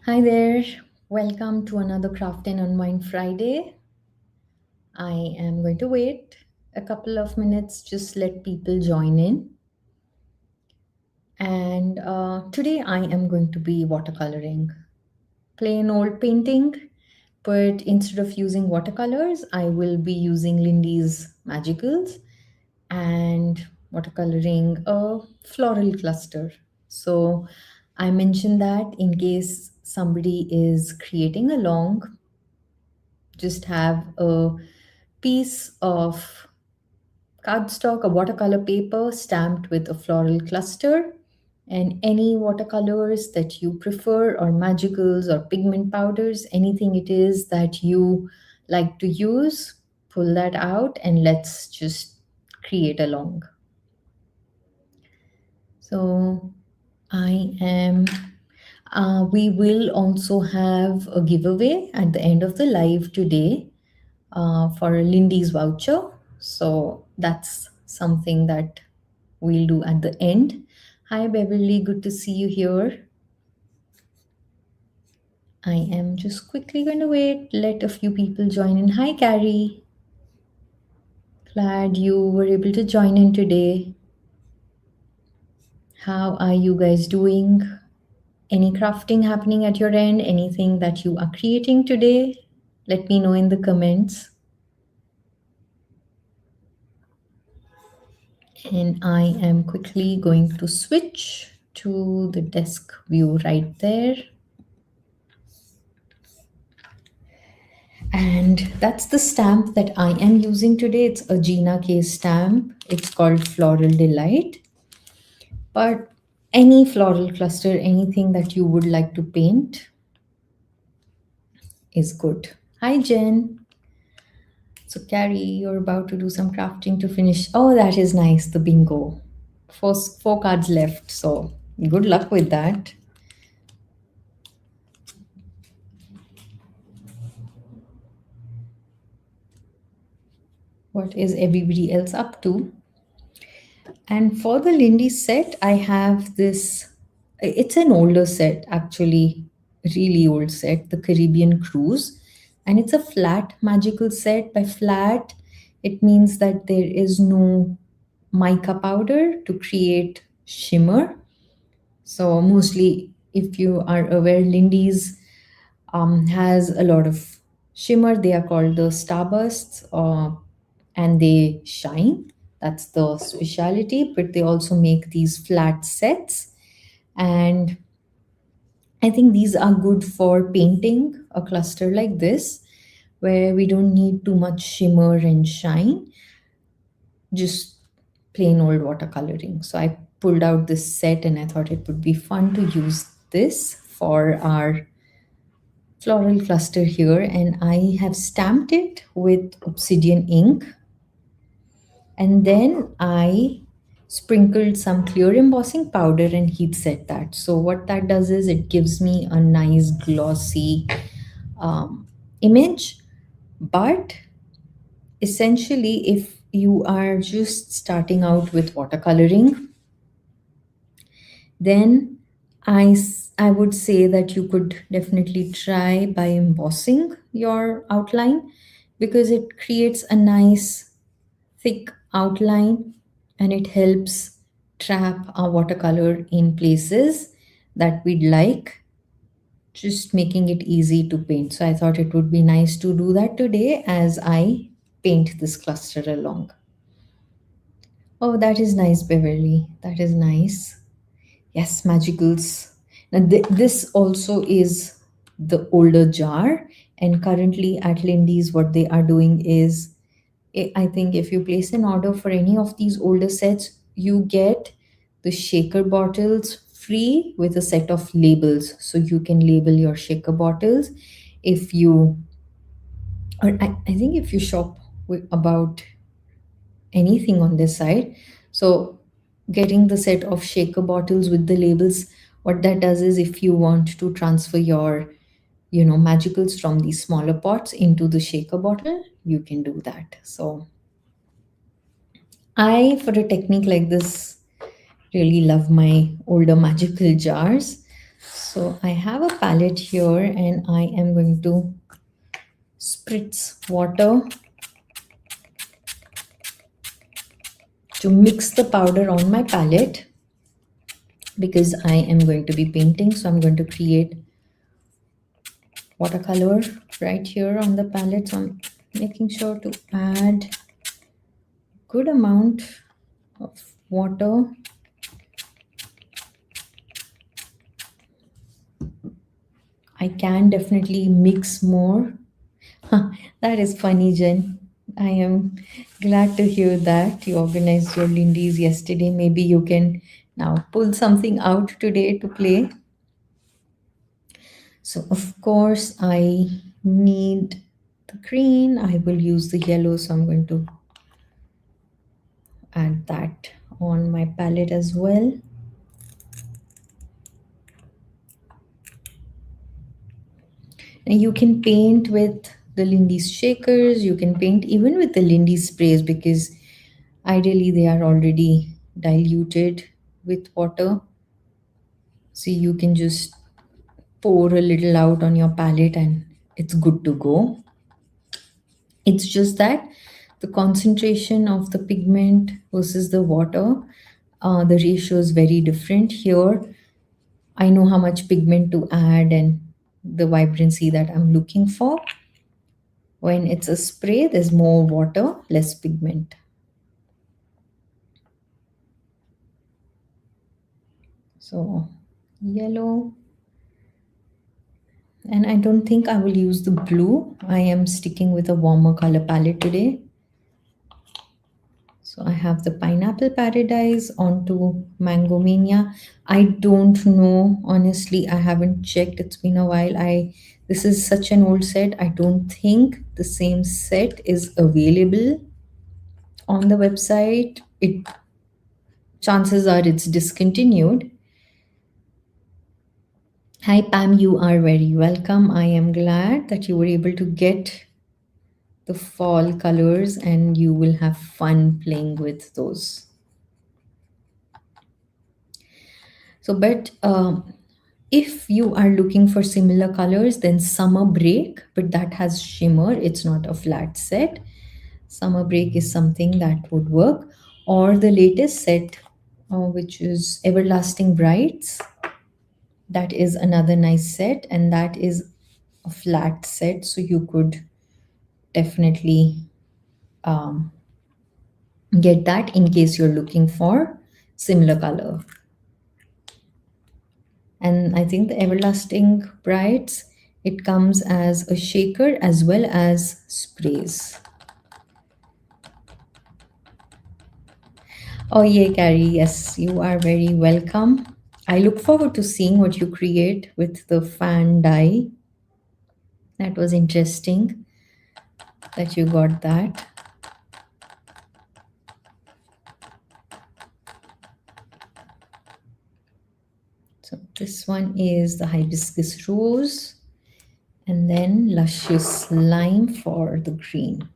Hi there, welcome to another Craft Unwind Friday. I am going to wait a couple of minutes, just let people join in. And today I am going to be watercoloring. Plain old painting, but instead of using watercolors, I will be using Lindy's Magicals and watercoloring a floral cluster. So I mentioned that in case somebody is creating along, just have a piece of cardstock, a watercolor paper stamped with a floral cluster, and any watercolors that you prefer, or magicals, or pigment powders, anything it is that you like to use, pull that out and let's just create along. So we will also have a giveaway at the end of the live today for Lindy's voucher. So that's something that we'll do at the end. Hi, Beverly. Good to see you here. I am just quickly going to wait, let a few people join in. Hi, Carrie. Glad you were able to join in today. How are you guys doing? Any crafting happening at your end? Anything that you are creating today? Let me know in the comments. And I am quickly going to switch to the desk view right there. And that's the stamp that I am using today. It's a Gina case stamp. It's called Floral Delight. But any floral cluster, anything that you would like to paint is good. Hi, Jen. So, Carrie, you're about to do some crafting to finish. Oh, that is nice, the bingo. Four cards left, so good luck with that. What is everybody else up to? And for the Lindy set, I have this. It's an older set, actually, really old set, the Caribbean Cruise. And it's a flat magical set. By flat, it means that there is no mica powder to create shimmer. So, mostly, if you are aware, Lindy's has a lot of shimmer. They are called the starbursts, and they shine. That's the speciality. But they also make these flat sets, and I think these are good for painting a cluster like this, where we don't need too much shimmer and shine, just plain old watercoloring. So I pulled out this set and I thought it would be fun to use this for our floral cluster here, and I have stamped it with obsidian ink, and then I sprinkled some clear embossing powder and heat set that. So what that does is it gives me a nice glossy image. But essentially, if you are just starting out with watercoloring, then I would say that you could definitely try by embossing your outline, because it creates a nice thick outline and it helps trap our watercolor in places that we'd like, just making it easy to paint. So I thought it would be nice to do that today as I paint this cluster along. Oh, that is nice, Beverly. That is nice. Yes, magicals. Now, this also is the older jar. And currently at Lindy's, what they are doing is, I think if you place an order for any of these older sets, you get the shaker bottles free with a set of labels. So you can label your shaker bottles if you, or I think if you shop about anything on this side. So getting the set of shaker bottles with the labels, what that does is if you want to transfer your magicals from these smaller pots into the shaker bottle, you can do that. So I, for a technique like this, really love my older magical jars. So I have a palette here and I am going to spritz water to mix the powder on my palette because I am going to be painting. So I'm going to create watercolor right here on the palette. So I'm making sure to add good amount of water. I can definitely mix more. That is funny, Jen. I am glad to hear that you organized your Lindy's yesterday. Maybe you can now pull something out today to play. So, of course, I need the green. I will use the yellow, so I'm going to add that on my palette as well. And you can paint with the Lindy's shakers, you can paint even with the Lindy's sprays because ideally they are already diluted with water. So you can just pour a little out on your palette and it's good to go. It's just that the concentration of the pigment versus the water, the ratio is very different. Here, I know how much pigment to add and the vibrancy that I'm looking for. When it's a spray, there's more water, less pigment. So, yellow. And I don't think I will use the blue. I am sticking with a warmer color palette today. So I have the Pineapple Paradise onto Mango Mania. I don't know, honestly, I haven't checked. It's been a while. This is such an old set. I don't think the same set is available on the website. It chances are it's discontinued. Hi Pam, you are very welcome. I am glad that you were able to get the fall colors and you will have fun playing with those. So, but if you are looking for similar colors, then Summer Break, but that has shimmer, it's not a flat set. Summer Break is something that would work. Or the latest set, which is Everlasting Brights. That is another nice set, and that is a flat set, so you could definitely um, get that in case you're looking for similar color. And I think the Everlasting Brights, it comes as a shaker as well as sprays. Oh, yeah, Carrie, yes, you are very welcome. I look forward to seeing what you create with the fan die. That was interesting that you got that. So this one is the Hibiscus Rose and then Luscious Lime for the green.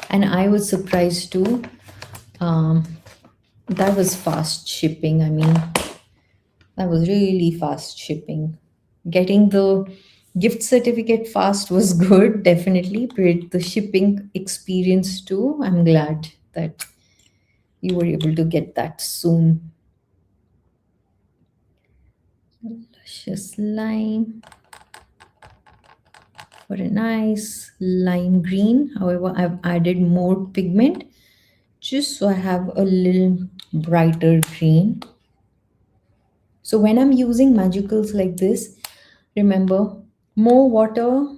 And I was surprised too. That was fast shipping. I mean, that was really fast shipping. Getting the gift certificate fast was good, definitely, but the shipping experience too, I'm glad that you were able to get that soon. Luscious lime for a nice lime green. However, I've added more pigment just so I have a little brighter green. So when I'm using magicals like this, remember more water,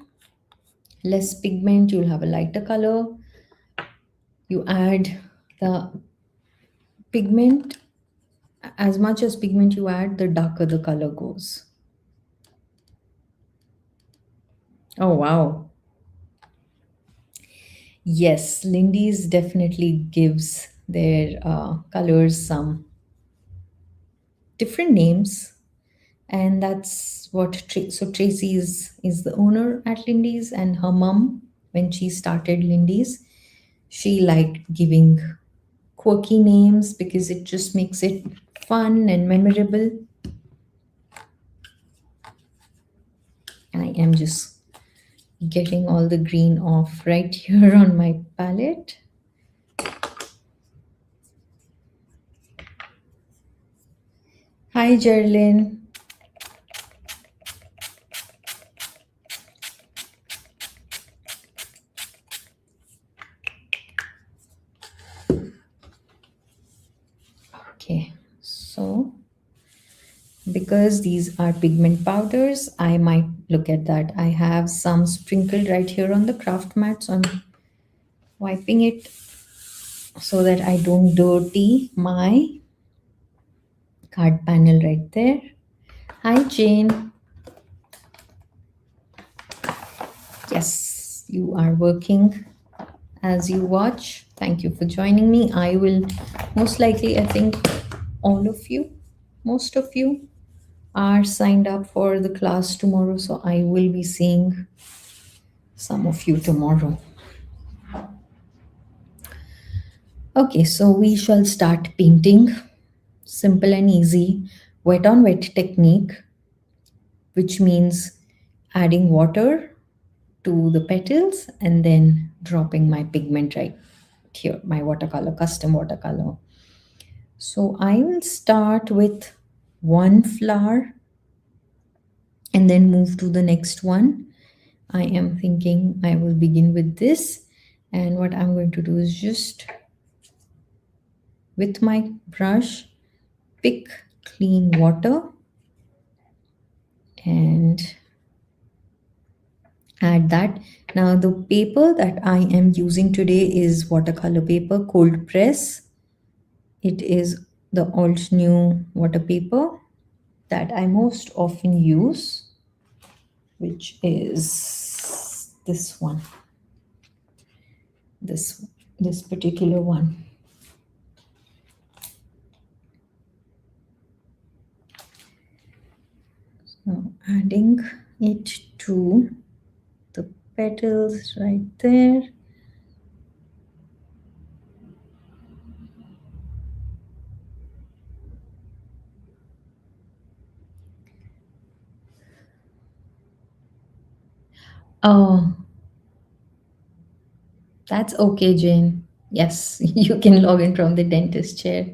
less pigment, you'll have a lighter color. You add the pigment, as much as pigment you add, the darker the color goes. Oh, wow. Yes, Lindy's definitely gives their colors some different names. And that's what so Tracy is the owner at Lindy's, and her mom, when she started Lindy's, she liked giving quirky names because it just makes it fun and memorable. I am just getting all the green off right here on my palette. Hi, Jerlyn. Okay, so because these are pigment powders, I might look at that. I have some sprinkled right here on the craft mat, so I'm wiping it so that I don't dirty my card panel right there. Hi, Jane. Yes, you are working as you watch. Thank you for joining me. I will most likely, I think all of you, most of you are signed up for the class tomorrow, so I will be seeing some of you tomorrow. Okay, so we shall start painting. Simple and easy, wet on wet technique, which means adding water to the petals and then dropping my pigment right here, my watercolor, custom watercolor. So I will start with one flower and then move to the next one. I am thinking I will begin with this, and what I'm going to do is just with my brush pick clean water and add that. Now the paper that I am using today is watercolor paper, cold press. It is the alt new water paper that I most often use, which is this one, this this particular one. So adding it to the petals right there. Oh, that's okay, Jane. Yes, you can log in from the dentist chair.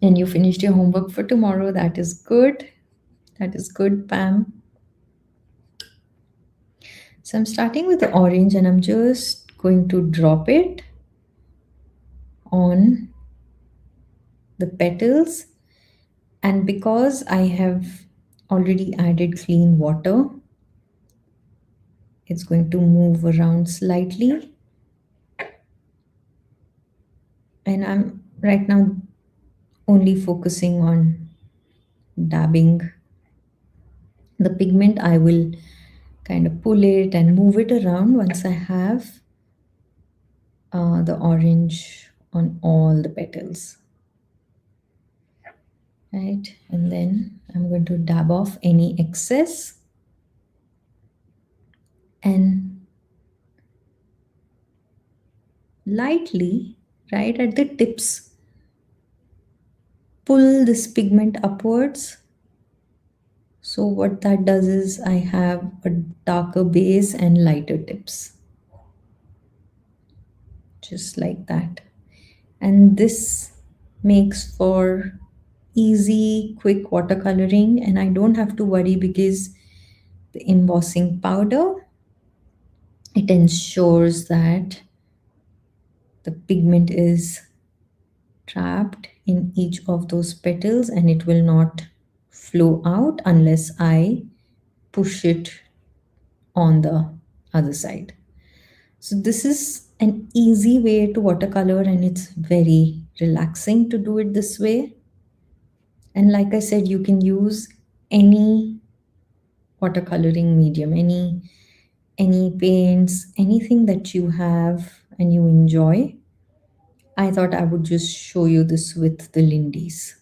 And you finished your homework for tomorrow. That is good. That is good, Pam. So I'm starting with the orange and I'm just going to drop it on the petals. And because I have already added clean water, it's going to move around slightly. And I'm right now only focusing on dabbing the pigment. I will kind of pull it and move it around once I have the orange on all the petals. Right, and then I'm going to dab off any excess and lightly, right at the tips, pull this pigment upwards. So what that does is I have a darker base and lighter tips, just like that. And this makes for easy, quick watercoloring, and I don't have to worry because the embossing powder, it ensures that the pigment is trapped in each of those petals and it will not flow out unless I push it on the other side. So this is an easy way to watercolor and it's very relaxing to do it this way. And like I said, you can use any watercoloring medium, any paints, anything that you have and you enjoy. I thought I would just show you this with the Lindys.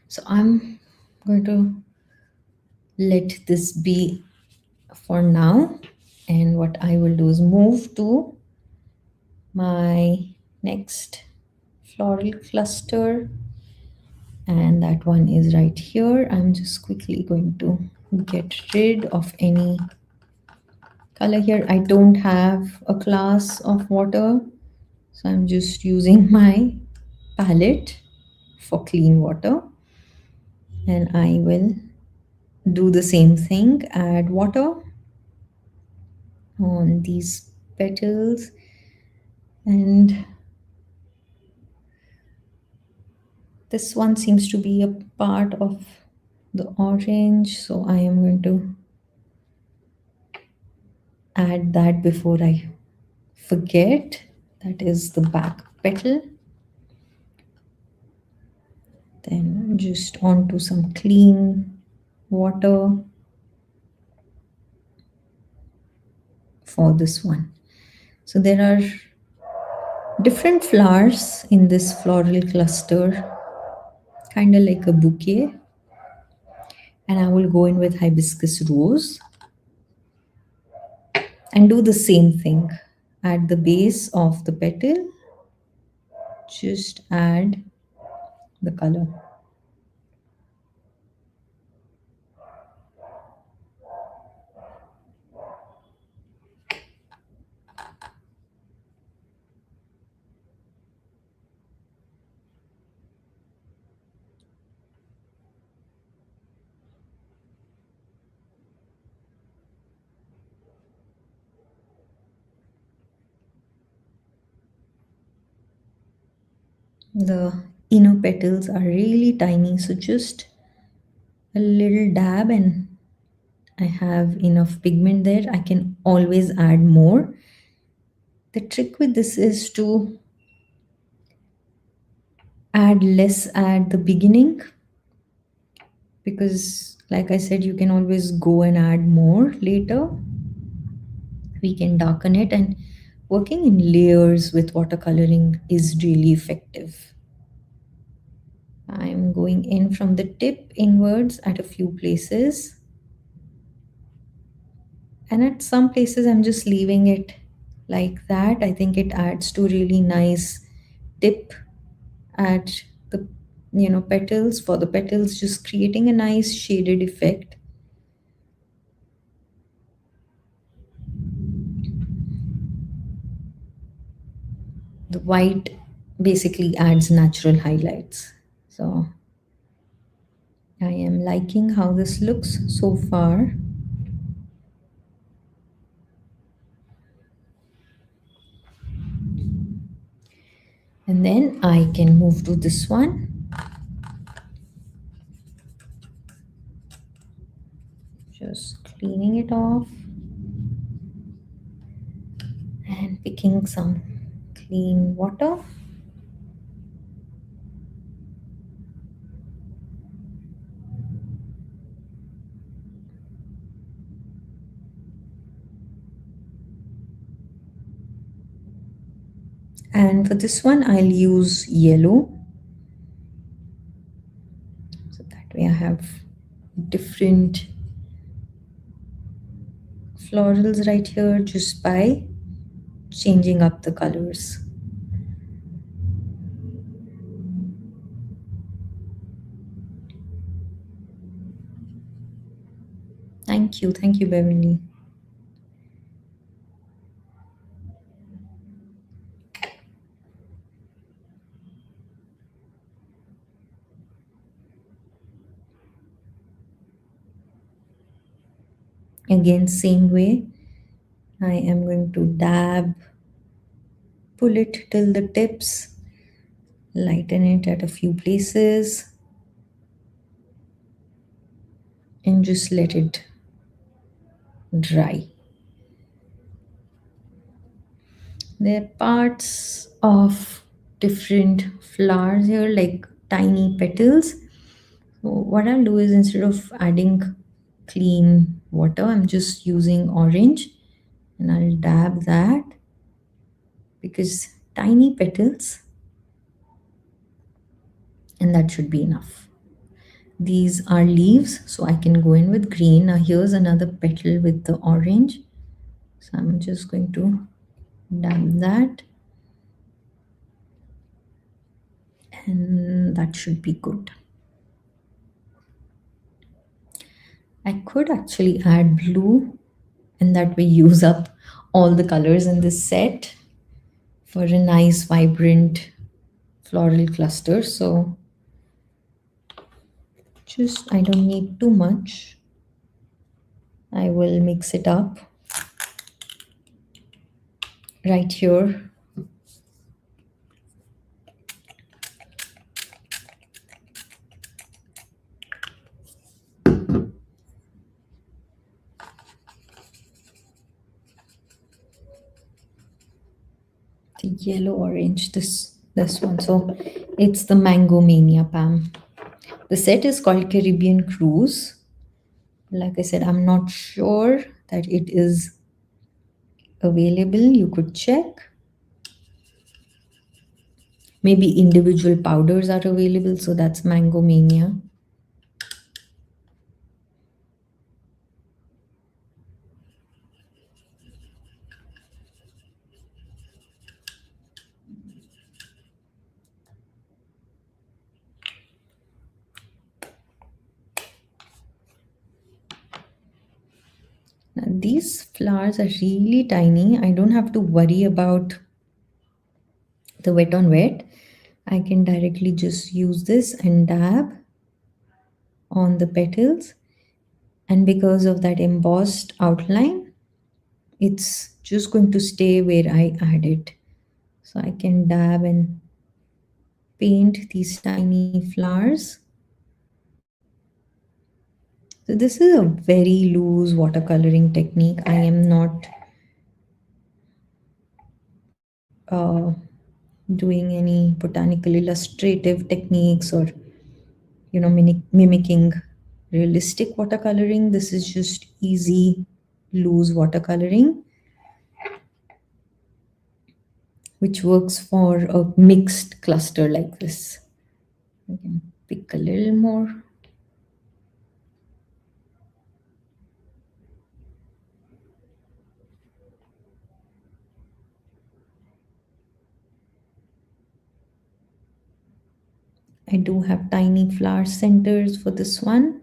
So I'm going to let this be for now. And what I will do is move to my next floral cluster, and that one is right here. I'm just quickly going to get rid of any color here. I don't have a class of water, so I'm just using my palette for clean water, and I will do the same thing. Add water on these petals, and this one seems to be a part of the orange, so I am going to add that before I forget. That is the back petal. Then just onto some clean water for this one. So there are different flowers in this floral cluster, kind of like a bouquet. And I will go in with hibiscus rose and do the same thing. At the base of the petal, just add the color. The inner petals are really tiny, so just a little dab and I have enough pigment there. I can always add more. The trick with this is to add less at the beginning, because like I said, you can always go and add more later. We can darken it, and working in layers with watercoloring is really effective. I'm going in from the tip inwards at a few places, and at some places I'm just leaving it like that. I think it adds to really nice tip at the petals, for the petals, just creating a nice shaded effect. The white basically adds natural highlights, so I am liking how this looks so far. And then I can move to this one. Just cleaning it off and picking some clean water. And for this one, I'll use yellow. So that way I have different florals right here just by changing up the colors. Thank you, Beverly. Again, same way, I am going to dab, pull it till the tips, lighten it at a few places, and just let it dry. There are parts of different flowers here, like tiny petals. So what I'll do is, instead of adding clean water, I'm just using orange, and I'll dab that, because tiny petals, and that should be enough. These are leaves, so I can go in with green. Now here's another petal with the orange. So I'm just going to dab that, and that should be good. I could actually add blue, and that way use up all the colors in this set for a nice vibrant floral cluster. So just, I don't need too much. I will mix it up right here. The yellow orange, this one. So it's the Mango Mania, Pam. The set is called Caribbean Cruise. Like I said, I'm not sure that it is available. You could check. Maybe individual powders are available, so that's Mango Mania. Now, these flowers are really tiny. I don't have to worry about the wet on wet. I can directly just use this and dab on the petals. And because of that embossed outline, it's just going to stay where I add it. So I can dab and paint these tiny flowers. So this is a very loose watercoloring technique. I am not uh, doing any botanical illustrative techniques or mimicking realistic watercoloring. This is just easy loose watercoloring, which works for a mixed cluster like this. I can pick a little more. I do have tiny flower centers for this one.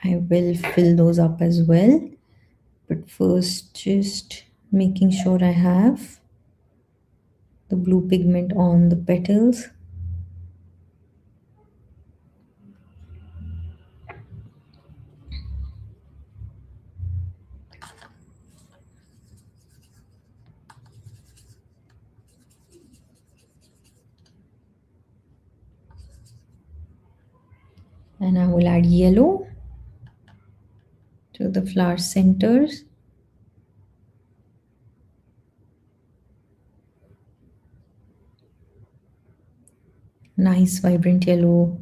I will fill those up as well. But first, just making sure I have the blue pigment on the petals. And I will add yellow to the flower centers. Nice vibrant yellow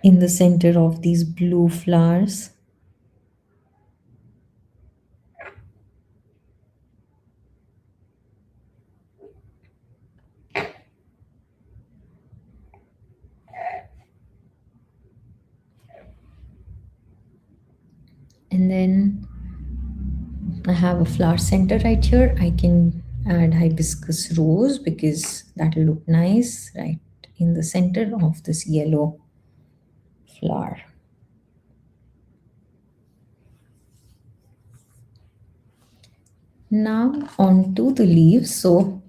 in the center of these blue flowers. And then I have a flower center right here. I can add hibiscus rose because that'll look nice right in the center of this yellow flower. Now onto the leaves. So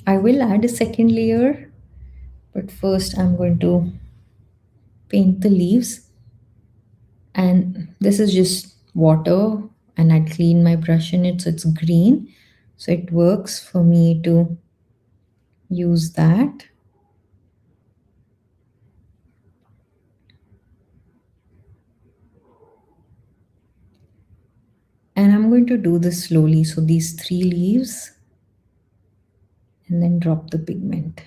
I will add a second layer, but first I'm going to paint the leaves. And this is just water, and I clean my brush in it so it's green. So it works for me to use that. And I'm going to do this slowly. So these 3 leaves, and then drop the pigment.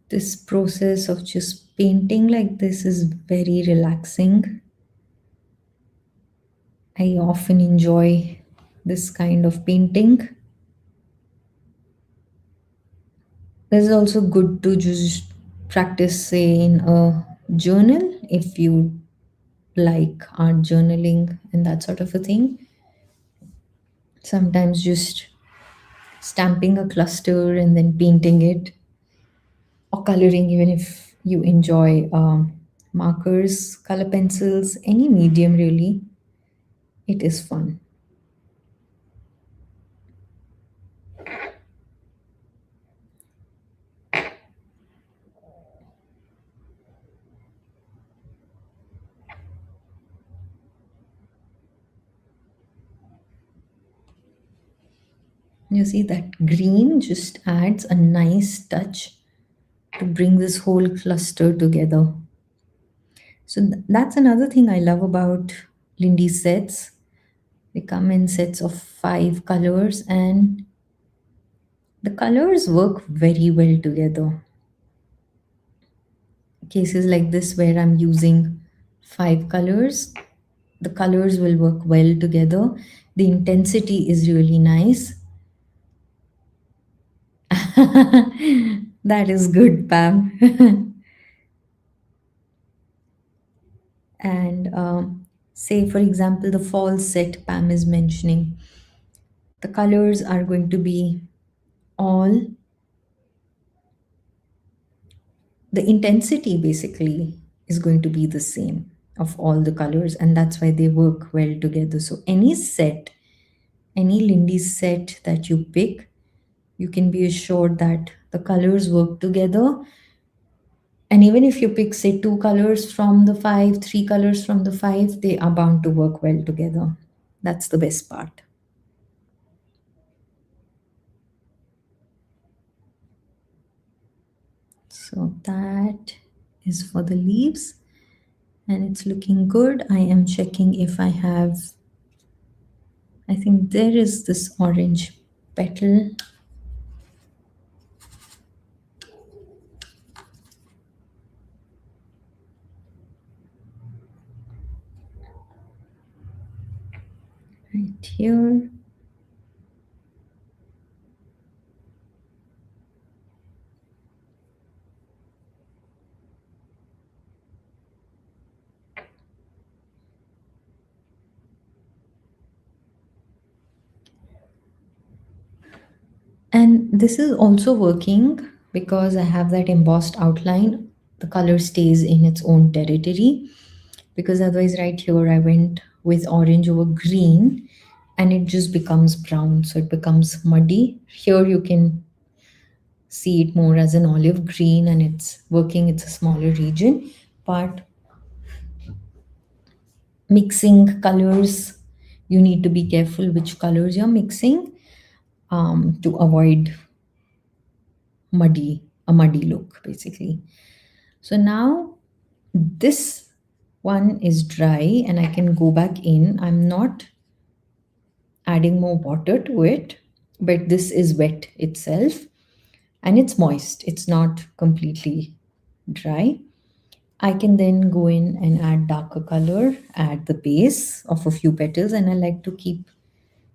This process of just painting like this is very relaxing. I often enjoy this kind of painting. This is also good to just practice, say, in a journal if you like art journaling and that sort of a thing. Sometimes just stamping a cluster and then painting it, or coloring, even if you enjoy markers, color pencils, any medium really, it is fun. You see that green just adds a nice touch to bring this whole cluster together. So that's another thing I love about Lindy sets. They come in sets of 5 colors, and the colors work very well together. Cases like this where I'm using 5 colors, the colors will work well together. The intensity is really nice. That is good, Pam. And say, for example, the fall set Pam is mentioning, the colors are going to be all, the intensity basically is going to be the same of all the colors, and that's why they work well together. So any set, any Lindy set that you pick, you can be assured that the colors work together. And even if you pick, say, 2 colors from the 5, 3 colors from the 5, they are bound to work well together. That's the best part. So that is for the leaves, and it's looking good. I am checking if I have, I think there is this orange petal. Right here. And this is also working because I have that embossed outline. The color stays in its own territory, because otherwise right here I went with orange over green and it just becomes brown, so it becomes muddy. Here you can see it more as an olive green and it's working, it's a smaller region. But mixing colors, you need to be careful which colors you're mixing, to avoid a muddy look basically. So now this one is dry and I can go back in. I'm not adding more water to it, but this is wet itself and it's moist. It's not completely dry. I can then go in and add darker color at the base of a few petals, and I like to keep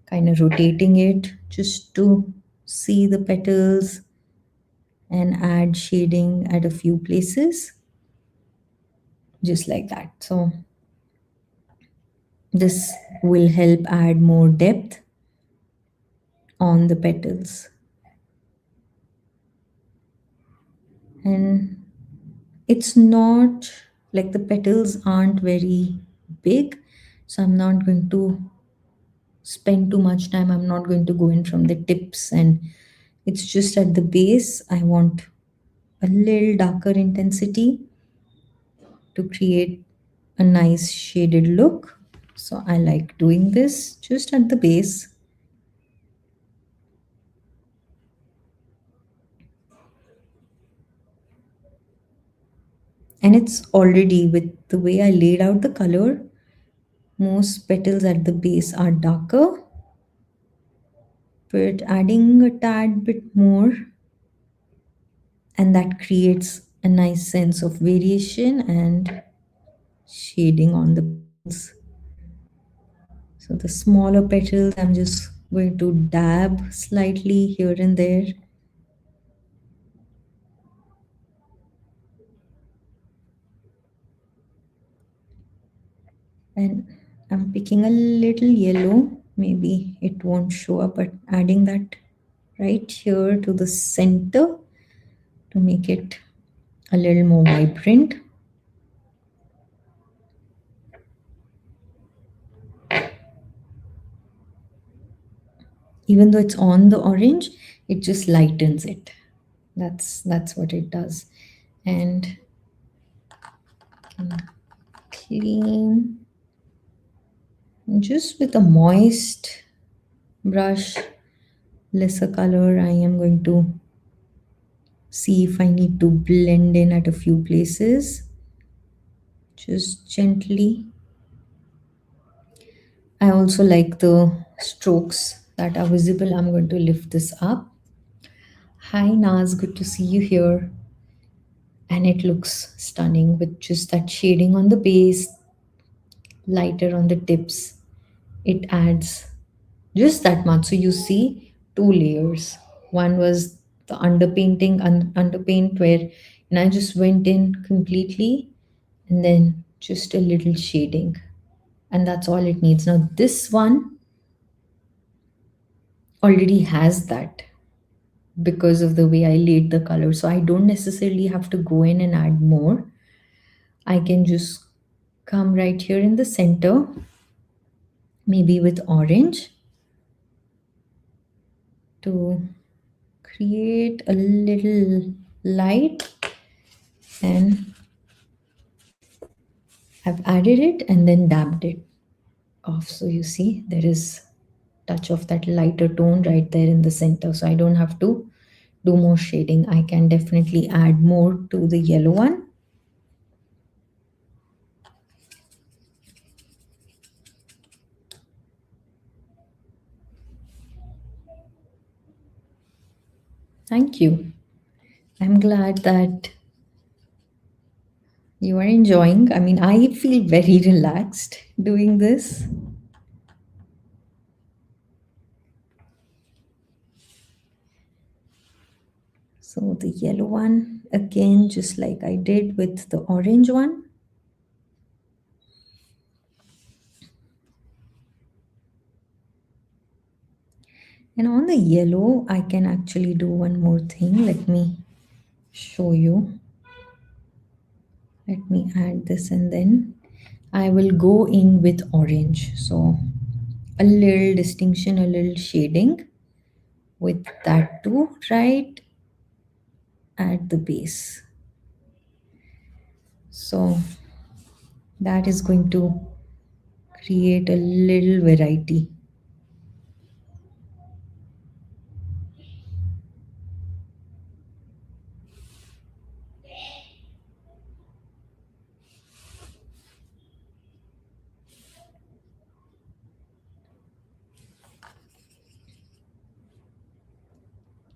kind of rotating it just to see the petals and add shading at a few places, just like that. So this will help add more depth on the petals. And it's not like the petals aren't very big, so I'm not going to spend too much time. I'm not going to go in from the tips, and it's just at the base. I want a little darker intensity to create a nice shaded look. So I like doing this just at the base. And it's already, with the way I laid out the color, most petals at the base are darker, but adding a tad bit more and that creates a nice sense of variation and shading on the petals. So the smaller petals, I'm just going to dab slightly here and there. And I'm picking a little yellow. Maybe it won't show up, but adding that right here to the center to make it a little more vibrant. Even though it's on the orange, it just lightens it. That's what it does. And clean just with a moist brush, lesser color. I am going to see if I need to blend in at a few places, just gently. I also like the strokes that are visible. I'm going to lift this up. Hi Naz, good to see you here. And it looks stunning with just that shading on the base, lighter on the tips. It adds just that much. So you see two layers. One was the underpainting, underpaint where and I just went in completely, and then just a little shading. And that's all it needs. Now this one already has that because of the way I laid the color. So I don't necessarily have to go in and add more. I can just come right here in the center, maybe with orange, to create a little light, and I've added it and then dabbed it off. So you see there is touch of that lighter tone right there in the center. So I don't have to do more shading. I can definitely add more to the yellow one. Thank you. I'm glad that you are enjoying. I mean, I feel very relaxed doing this. So the yellow one, again, just like I did with the orange one. And on the yellow, I can actually do one more thing. Let me show you. Let me add this and then I will go in with orange. So a little distinction, a little shading with that too, right at the base. So that is going to create a little variety.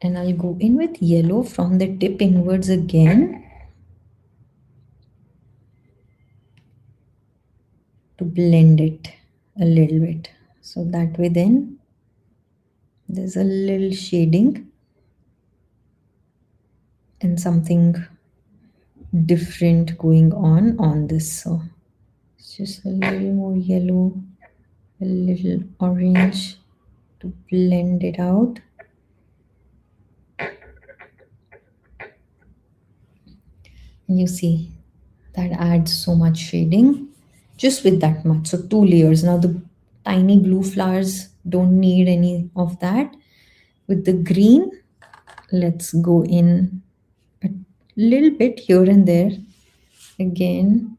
And I'll go in with yellow from the tip inwards again to blend it a little bit. So that way then there's a little shading and something different going on this. So it's just a little more yellow, a little orange to blend it out. And you see that adds so much shading just with that much. So two layers. Now the tiny blue flowers don't need any of that. With the green, let's go in a little bit here and there. Again,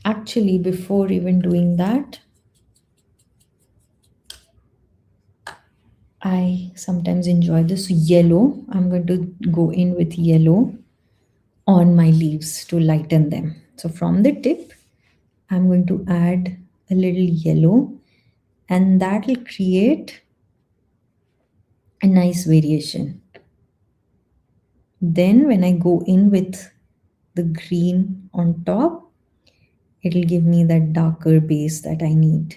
actually before even doing that, I sometimes enjoy this yellow. I'm going to go in with yellow on my leaves to lighten them. So from the tip, I'm going to add a little yellow, and that will create a nice variation. Then when I go in with the green on top, it'll give me that darker base that I need.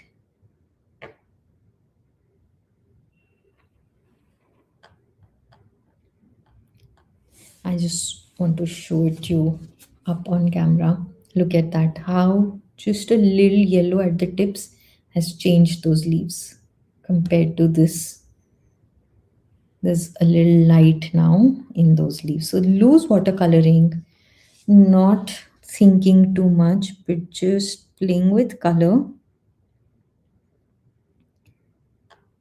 I just want to show it to you up on camera. Look at that, how just a little yellow at the tips has changed those leaves compared to this. There's a little light now in those leaves. So loose watercoloring, not thinking too much, but just playing with color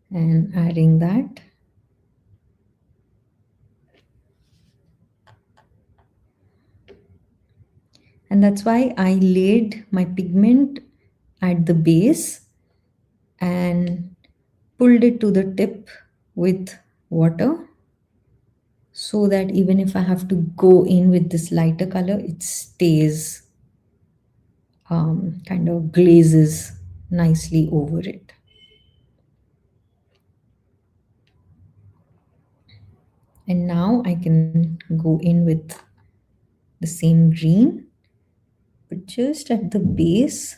and adding that. And that's why I laid my pigment at the base and pulled it to the tip with water, so that even if I have to go in with this lighter color, it stays, kind of glazes nicely over it. And now I can go in with the same green, but just at the base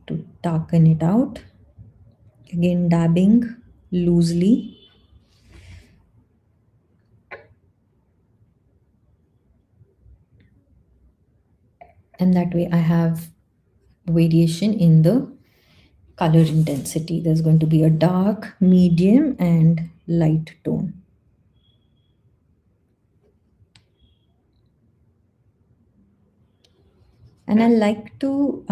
to darken it out. Again, dabbing loosely. And that way I have variation in the color intensity. There's going to be a dark, medium, and light tone. And I like to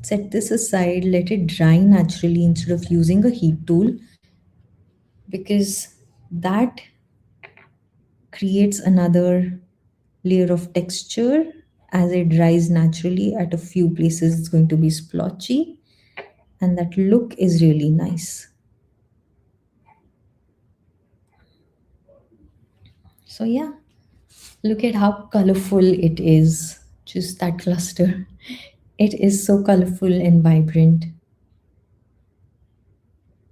set this aside, let it dry naturally instead of using a heat tool, because that creates another layer of texture. As it dries naturally, at a few places it's going to be splotchy, and that look is really nice. So yeah, look at how colorful it is. Just that cluster. It is so colorful and vibrant.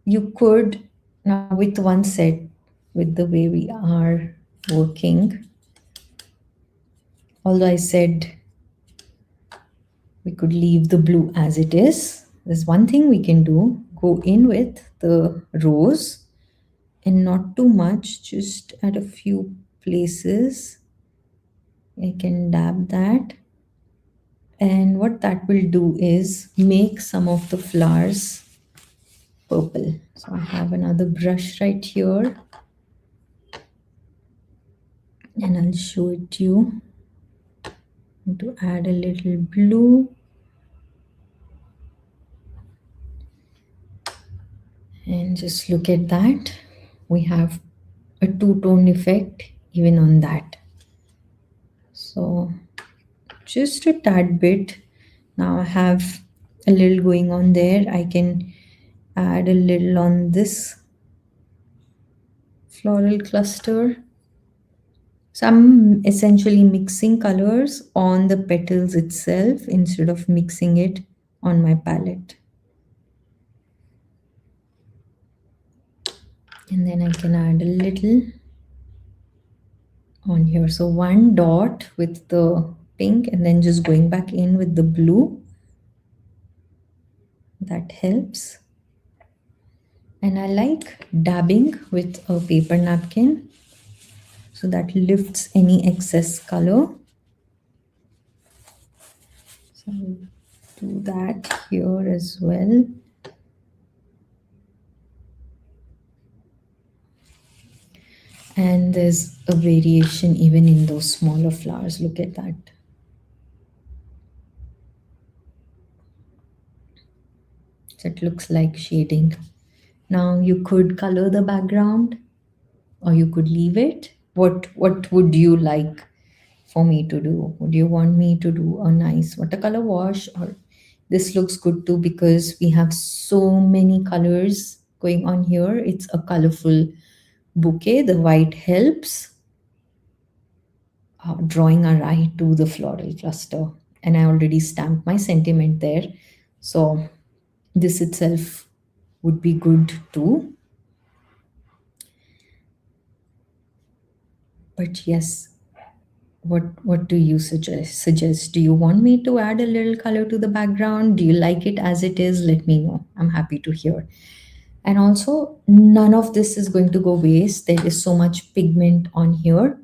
You could, now with one set, with the way we are working, although I said we could leave the blue as it is, there's one thing we can do: go in with the rose, and not too much, just at a few places. I can dab that, and what that will do is make some of the flowers purple. So I have another brush right here, and I'll show it to you. To add a little blue, and just look at that, we have a two-tone effect even on that. So just a tad bit. Now I have a little going on there. I can add a little on this floral cluster. So I'm essentially mixing colors on the petals itself instead of mixing it on my palette. And then I can add a little on here. So one dot with the pink, and then just going back in with the blue. That helps. And I like dabbing with a paper napkin, so that lifts any excess color. So I'll do that here as well. And there's a variation even in those smaller flowers. Look at that. So it looks like shading. Now you could color the background, or you could leave it. What would you like for me to do? Would you want me to do a nice watercolor wash, or this looks good too because we have so many colors going on here? It's a colorful bouquet. The white helps drawing our eye to the floral cluster, and I already stamped my sentiment there, so this itself would be good too. But yes, what do you suggest? Do you want me to add a little color to the background? Do you like it as it is? Let me know. I'm happy to hear. And also, none of this is going to go waste. There is so much pigment on here.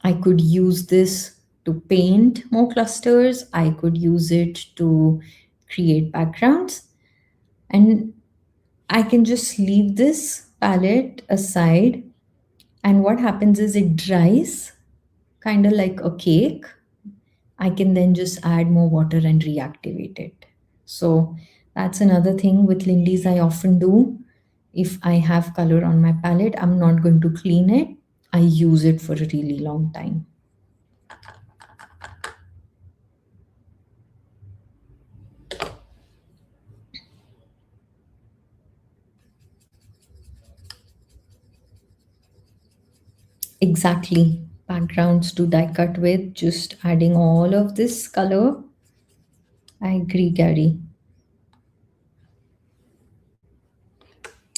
I could use this to paint more clusters. I could use it to create backgrounds. And I can just leave this palette aside. And what happens is it dries kind of like a cake. I can then just add more water and reactivate it. So that's another thing with Lindy's I often do. If I have color on my palette, I'm not going to clean it. I use it for a really long time. Exactly. Backgrounds to die cut with, just adding all of this color. I agree, Gary.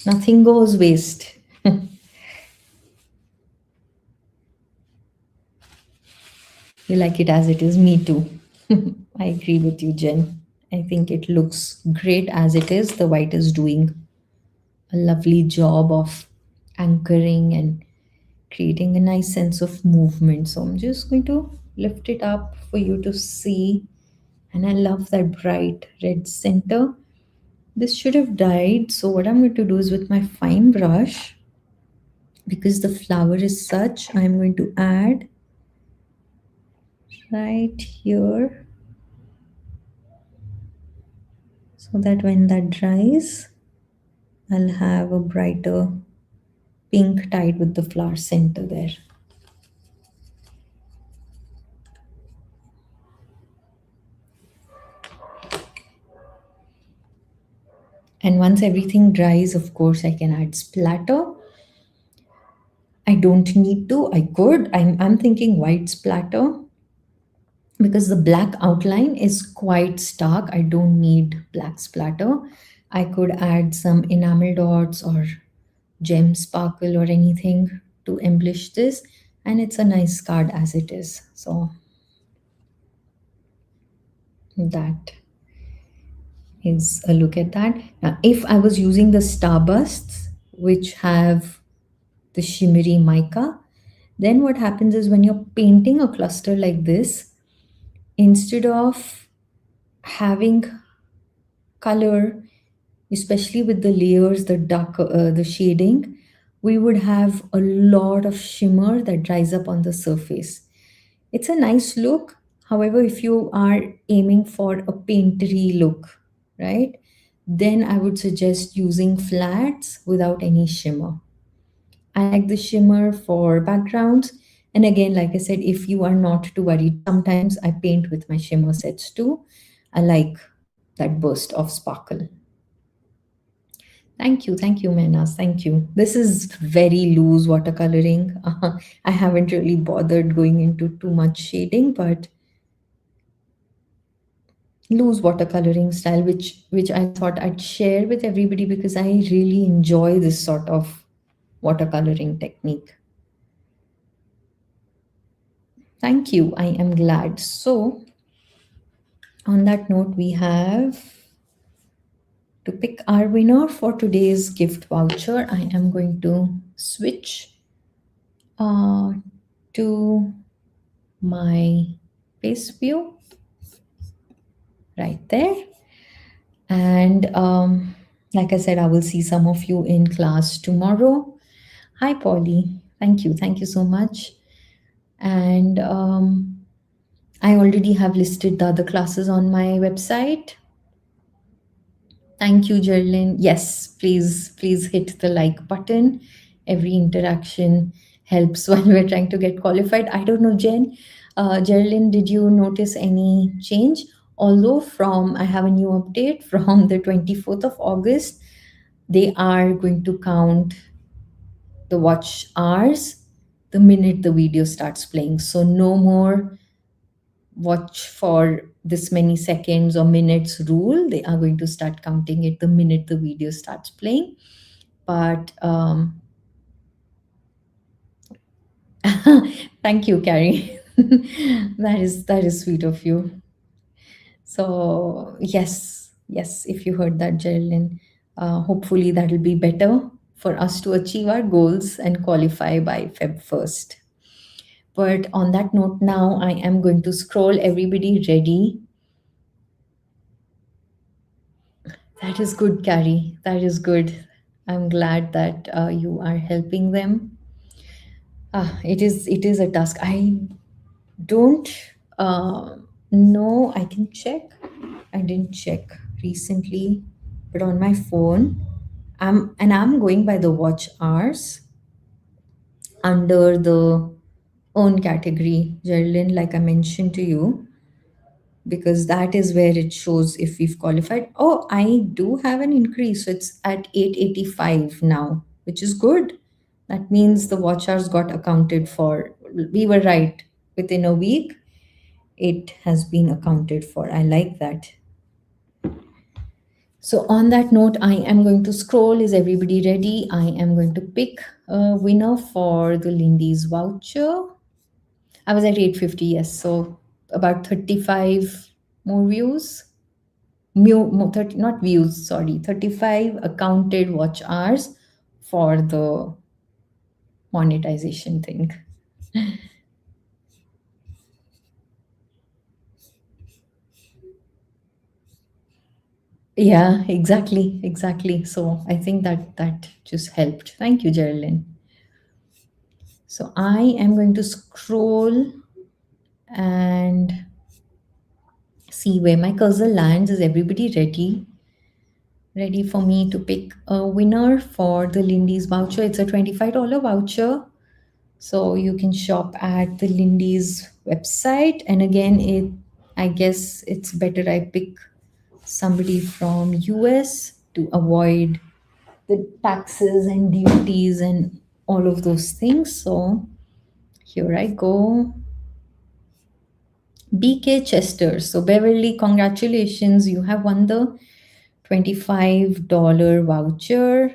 Nothing goes waste. You like it as it is? Me too. I agree with you, Jen. I think it looks great as it is. The white is doing a lovely job of anchoring and creating a nice sense of movement. So I'm just going to lift it up for you to see. And I love that bright red center. This should have died. So what I'm going to do is with my fine brush, because the flower is such, I'm going to add right here so that when that dries, I'll have a brighter pink tied with the flower center there. And once everything dries, of course, I can add splatter. I don't need to. I could. I'm thinking white splatter because the black outline is quite stark. I don't need black splatter. I could add some enamel dots or gem sparkle or anything to embellish this. And it's a nice card as it is. So that is a look at that. Now, if I was using the starbursts, which have the shimmery mica, then what happens is when you're painting a cluster like this, instead of having color, especially with the layers, the dark, the shading, we would have a lot of shimmer that dries up on the surface. It's a nice look. However, if you are aiming for a paintery look, right, then I would suggest using flats without any shimmer. I like the shimmer for backgrounds. And again, like I said, if you are not too worried, sometimes I paint with my shimmer sets too. I like that burst of sparkle. Thank you, Menas. Thank you. This is very loose watercoloring. I haven't really bothered going into too much shading, but loose watercoloring style, which I thought I'd share with everybody because I really enjoy this sort of watercoloring technique. Thank you. I am glad. So, on that note, we have to pick our winner for today's gift voucher. I am going to switch uh, to my face view right there. And like I said, I will see some of you in class tomorrow. Hi, Polly. Thank you. Thank you so much. And I already have listed the other classes on my website. Thank you, Gerlin. Yes, please hit the like button. Every interaction helps while we're trying to get qualified. I don't know, Jen. Gerlin, did you notice any change? Although I have a new update from the 24th of August, they are going to count the watch hours the minute the video starts playing. So no more watch for this many seconds or minutes rule. They are going to start counting it the minute the video starts playing. But Thank you, Carrie. That is sweet of you. So yes, yes, if you heard that, Geraldine, hopefully that'll be better for us to achieve our goals and qualify by Feb 1st. But on that note, now I am going to scroll. Everybody ready? That is good, Carrie. That is good. I'm glad that you are helping them. It is a task. I don't know. I can check. I didn't check recently, but on my phone, I'm going by the watch hours under the own category, Geraldine, like I mentioned to you, because that is where it shows if we've qualified. Oh, I do have an increase. So it's at 885 now, which is good. That means the watch hours got accounted for. We were right. Within a week, it has been accounted for. I like that. So, on that note, I am going to scroll. Is everybody ready? I am going to pick a winner for the Lindy's voucher. I was at 850, yes. So, about 35 more views. 30, not views, sorry, 35 accounted watch hours for the monetization thing. Yeah, exactly, exactly. So I think that just helped. Thank you, Geraldine. So I am going to scroll and see where my cursor lands. Is everybody ready? Ready for me to pick a winner for the Lindy's voucher? It's a $25 voucher. So you can shop at the Lindy's website. And again, I guess it's better I pick somebody from US to avoid the taxes and duties and all of those things. So here I go. BK Chester. So Beverly, congratulations. You have won the $25 voucher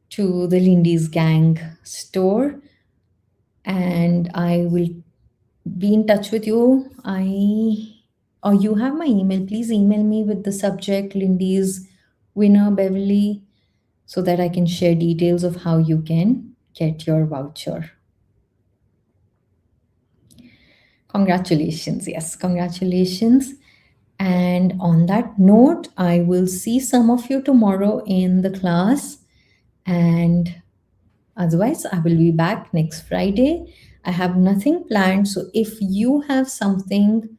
to the Lindy's Gang store. And I will be in touch with you. Or you have my email. Please email me with the subject Lindy's winner, Beverly, so that I can share details of how you can get your voucher. Congratulations. Yes, congratulations. And on that note, I will see some of you tomorrow in the class. And otherwise, I will be back next Friday. I have nothing planned. So if you have something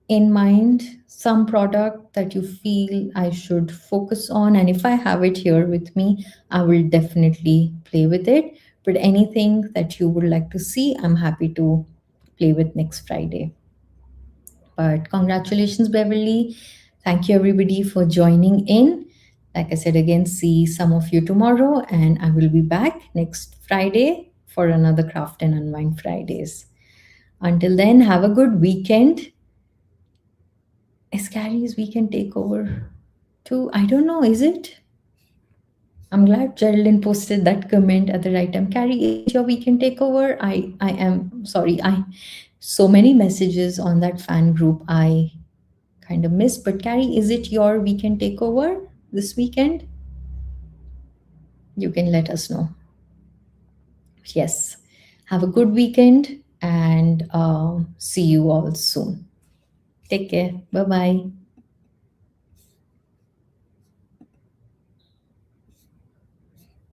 in mind, some product that you feel I should focus on, and if I have it here with me, I will definitely play with it. But anything that you would like to see, I'm happy to play with next Friday. But congratulations, Beverly. Thank you, everybody, for joining in. Like I said again, see some of you tomorrow, and I will be back next Friday for another Craft and Unwind Fridays. Until then, have a good weekend. Is Carrie's weekend takeover too? I don't know, is it? I'm glad Geraldine posted that comment at the right time. Carrie, is it your weekend takeover? I am sorry. I so many messages on that fan group I kind of missed. But Carrie, is it your weekend takeover this weekend? You can let us know. Yes. Have a good weekend and see you all soon. Take care. Bye bye.